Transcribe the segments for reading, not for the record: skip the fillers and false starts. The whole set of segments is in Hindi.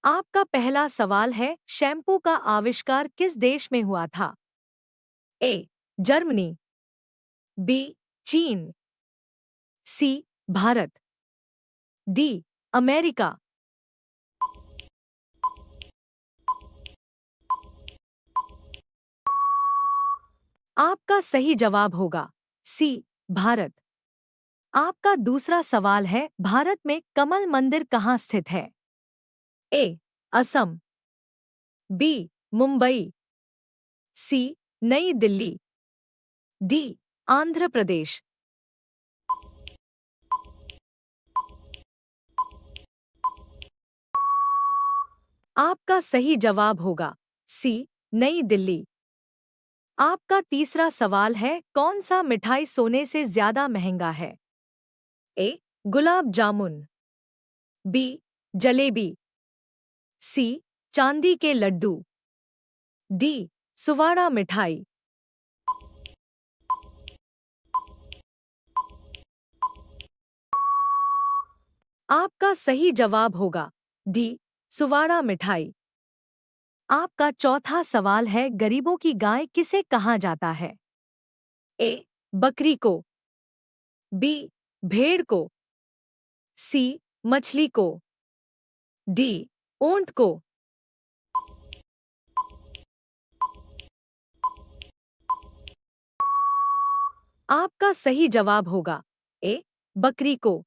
आपका पहला सवाल है, शैम्पू का आविष्कार किस देश में हुआ था? ए. Germany, B. चीन, सी. भारत, डी. अमेरिका। आपका सही जवाब होगा सी. भारत। आपका दूसरा सवाल है, भारत में कमल मंदिर कहाँ स्थित है? ए. असम, बी. मुंबई, सी. नई दिल्ली, डी. आंध्र प्रदेश। आपका सही जवाब होगा सी. नई दिल्ली। आपका तीसरा सवाल है, कौन सा मिठाई सोने से ज्यादा महंगा है? ए. गुलाब जामुन, बी. जलेबी, सी. चांदी के लड्डू, डी. सुवाड़ा मिठाई। आपका सही जवाब होगा डी. सुवाड़ा मिठाई। आपका चौथा सवाल है, गरीबों की गाय किसे कहा जाता है? ए. बकरी को, बी. भेड़ को, सी. मछली को, डी. ऊंट को। आपका सही जवाब होगा ए. बकरी को।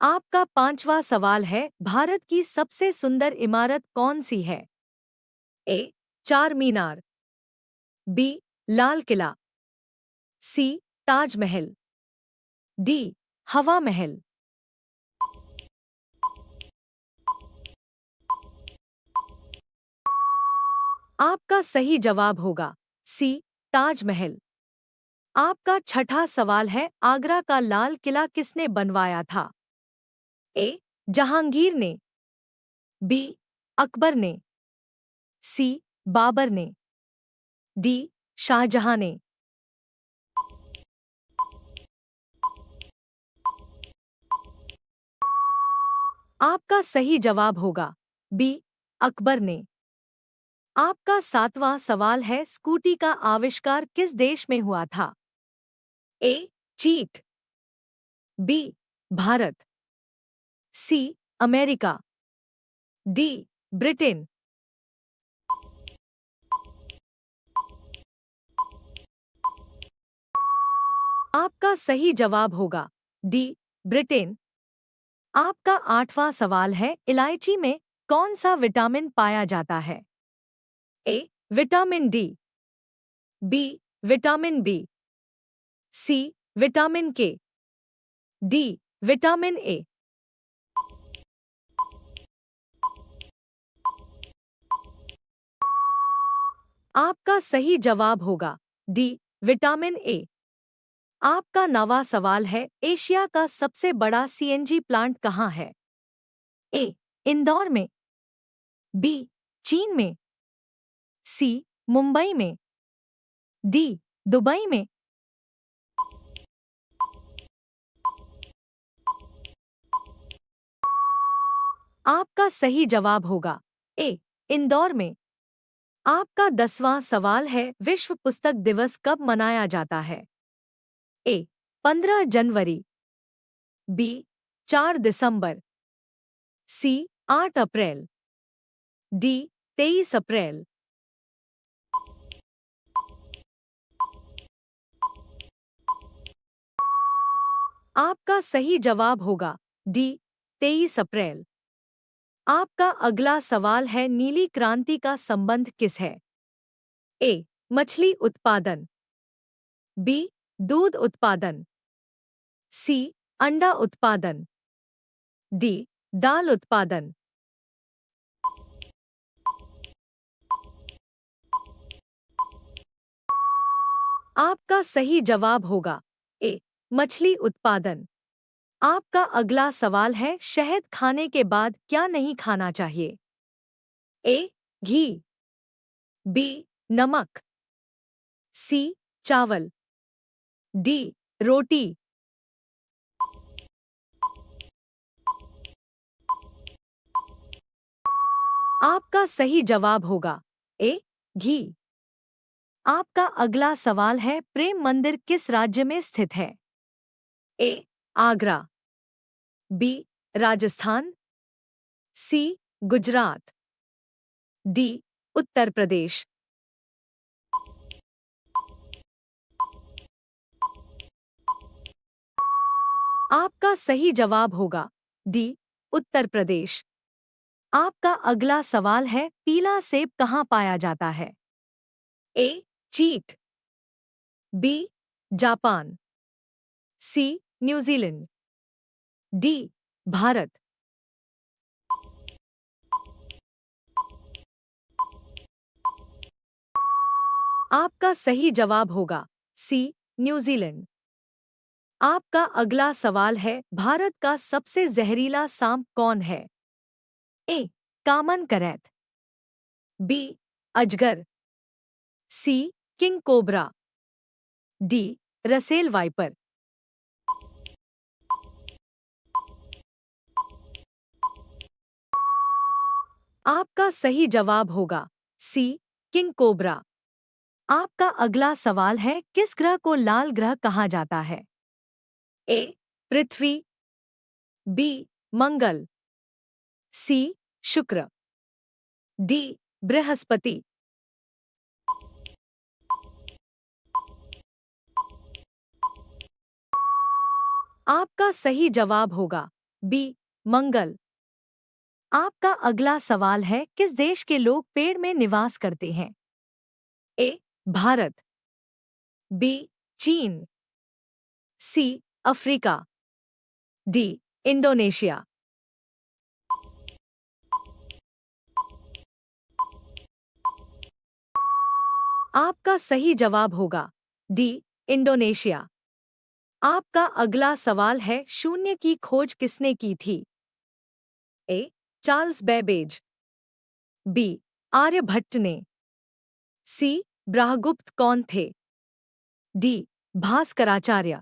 आपका पांचवा सवाल है, भारत की सबसे सुंदर इमारत कौन सी है? ए. चार मीनार, बी. लाल किला, सी. ताजमहल, डी. हवा महल। आपका सही जवाब होगा सी. ताजमहल। आपका छठा सवाल है, आगरा का लाल किला किसने बनवाया था? ए. जहांगीर ने, बी. अकबर ने, सी. बाबर ने, डी. शाहजहां ने। आपका सही जवाब होगा बी. अकबर ने। आपका सातवां सवाल है, स्कूटी का आविष्कार किस देश में हुआ था? ए. चीन, B. Bharat, C. America, D. Britain. आपका सही जवाब होगा डी. ब्रिटेन। आपका आठवां सवाल है, इलायची में कौन सा विटामिन पाया जाता है? A. Vitamin D, B. Vitamin B, C. Vitamin K, D. Vitamin A. आपका सही जवाब होगा डी. Vitamin A. आपका नवा सवाल है, एशिया का सबसे बड़ा सीएनजी प्लांट कहाँ है? ए. इंदौर में, बी. चीन में, सी. मुंबई में, डी. दुबई में। आपका सही जवाब होगा ए. इंदौर में। आपका 10वां सवाल है, विश्व पुस्तक दिवस कब मनाया जाता है? ए. 15 जनवरी, बी. 4 दिसंबर, सी. 8 अप्रैल, डी. 23 अप्रैल। आपका सही जवाब होगा डी. 23 अप्रैल। आपका अगला सवाल है, नीली क्रांति का संबंध किस है? ए. मछली उत्पादन, बी. दूध उत्पादन, सी. अंडा उत्पादन, डी. दाल उत्पादन। आपका सही जवाब होगा ए. मछली उत्पादन। आपका अगला सवाल है, शहद खाने के बाद क्या नहीं खाना चाहिए? ए. घी, बी. नमक, सी. चावल, डी. रोटी। आपका सही जवाब होगा ए घी। आपका अगला सवाल है, प्रेम मंदिर किस राज्य में स्थित है? ए आगरा, बी राजस्थान, सी गुजरात, डी उत्तर प्रदेश। आपका सही जवाब होगा डी उत्तर प्रदेश। आपका अगला सवाल है, पीला सेब कहाँ पाया जाता है? ए चीन, बी जापान, सी न्यूजीलैंड, डी भारत। आपका सही जवाब होगा सी न्यूजीलैंड। आपका अगला सवाल है, भारत का सबसे जहरीला सांप कौन है? ए कामन करैत, बी अजगर, C king cobra, D Russell viper. आपका सही जवाब होगा सी किंग कोबरा। आपका अगला सवाल है, किस ग्रह को लाल ग्रह कहा जाता है? ए पृथ्वी, बी मंगल, सी शुक्र, डी बृहस्पति। आपका सही जवाब होगा बी मंगल। आपका अगला सवाल है, किस देश के लोग पेड़ में निवास करते हैं? ए भारत, बी चीन, सी अफ्रीका, डी इंडोनेशिया। आपका सही जवाब होगा डी इंडोनेशिया। आपका अगला सवाल है, शून्य की खोज किसने की थी? A Charles Babbage, B Aryabhatta ने, सी ब्रह्मगुप्त कौन थे, डी भास्कराचार्य।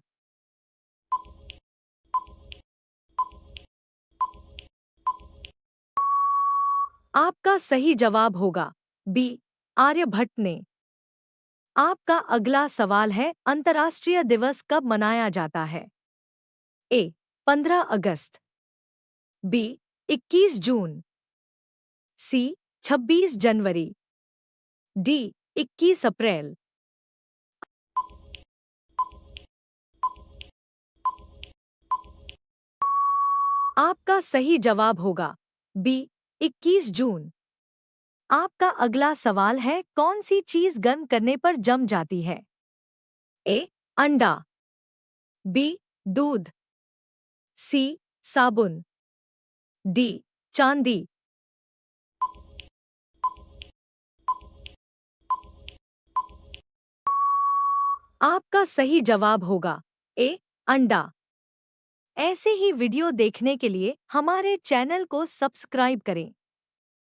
आपका सही जवाब होगा बी आर्यभट्ट ने। आपका अगला सवाल है, अंतर्राष्ट्रीय दिवस कब मनाया जाता है? ए 15 अगस्त, बी 21 जून, सी 26 जनवरी, डी 21 अप्रैल। आपका सही जवाब होगा बी 21 जून। आपका अगला सवाल है, कौन सी चीज गर्म करने पर जम जाती है? ए अंडा, बी दूध, सी साबुन, डी चांदी। आपका सही जवाब होगा ए अंडा। ऐसे ही वीडियो देखने के लिए हमारे चैनल को सब्सक्राइब करें।